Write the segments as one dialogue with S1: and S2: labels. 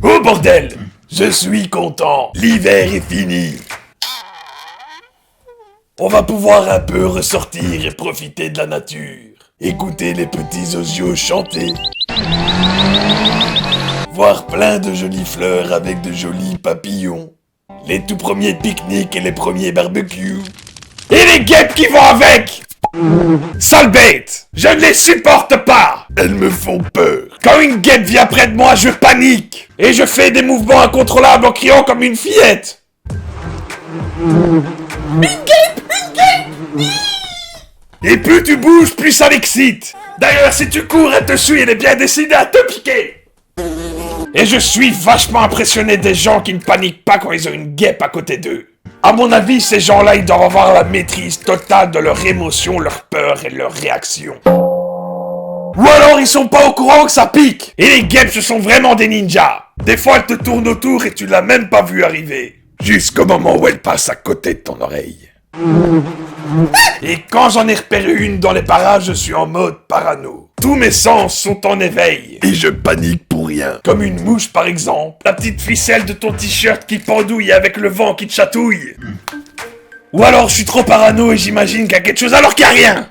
S1: Oh bordel! Je suis content. L'hiver est fini. On va pouvoir un peu ressortir et profiter de la nature. Écouter les petits osios chanter. Voir plein de jolies fleurs avec de jolis papillons. Les tout premiers pique-niques et les premiers barbecues. Et les guêpes qui vont avec! Sale bête! Je ne les supporte pas! Elles me font peur. Quand une guêpe vient près de moi, je panique! Et je fais des mouvements incontrôlables en criant comme une fillette! Une guêpe! Une guêpe! Et plus tu bouges, plus ça l'excite! D'ailleurs, si tu cours, elle te suit, elle est bien décidée à te piquer! Et je suis vachement impressionné des gens qui ne paniquent pas quand ils ont une guêpe à côté d'eux. À mon avis, ces gens-là, ils doivent avoir la maîtrise totale de leurs émotions, leurs peurs et leurs réactions. Ou alors, ils sont pas au courant que ça pique. Et les guêpes, ce sont vraiment des ninjas. Des fois, elles te tournent autour et tu l'as même pas vu arriver. Jusqu'au moment où elle passe à côté de ton oreille. Et quand j'en ai repéré une dans les parages, je suis en mode parano. Tous mes sens sont en éveil. Et je panique pour rien. Comme une mouche par exemple. La petite ficelle de ton t-shirt qui pendouille avec le vent qui te chatouille. Ou alors je suis trop parano et j'imagine qu'il y a quelque chose alors qu'il n'y a rien.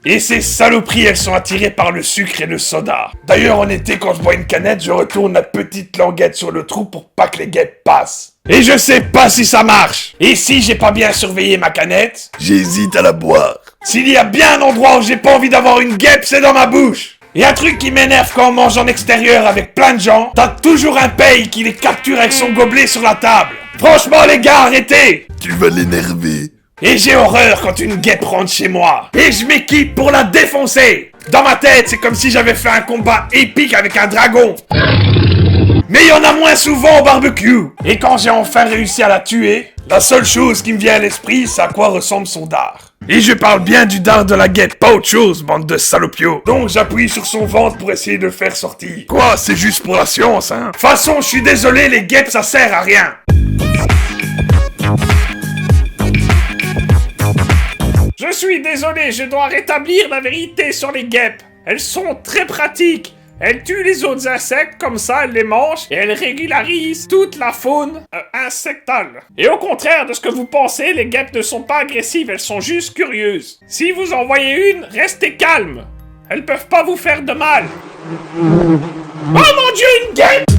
S1: Et ces saloperies, elles sont attirées par le sucre et le soda. D'ailleurs, en été, quand je bois une canette, je retourne la petite languette sur le trou pour pas que les guêpes passent. Et je sais pas si ça marche. Et si j'ai pas bien surveillé ma canette, j'hésite à la boire. S'il y a bien un endroit où j'ai pas envie d'avoir une guêpe, c'est dans ma bouche. Et un truc qui m'énerve quand on mange en extérieur avec plein de gens, t'as toujours un paye qui les capture avec son gobelet sur la table. Franchement les gars, arrêtez. Tu vas l'énerver. Et j'ai horreur quand une guêpe rentre chez moi. Et je m'équipe pour la défoncer. Dans ma tête, c'est comme si j'avais fait un combat épique avec un dragon. Mais il y en a moins souvent au barbecue. Et quand j'ai enfin réussi à la tuer, la seule chose qui me vient à l'esprit, c'est à quoi ressemble son dard. Et je parle bien du dard de la guêpe, pas autre chose, bande de salopios. Donc j'appuie sur son ventre pour essayer de le faire sortir. Quoi, c'est juste pour la science, hein? De toute façon, je suis désolé, les guêpes, ça sert à rien. Je suis désolé, je dois rétablir la vérité sur les guêpes. Elles sont très pratiques. Elles tuent les autres insectes, comme ça elles les mangent, et elles régularisent toute la faune insectale. Et au contraire de ce que vous pensez, les guêpes ne sont pas agressives, elles sont juste curieuses. Si vous en voyez une, restez calme. Elles peuvent pas vous faire de mal. Oh mon Dieu, une guêpe!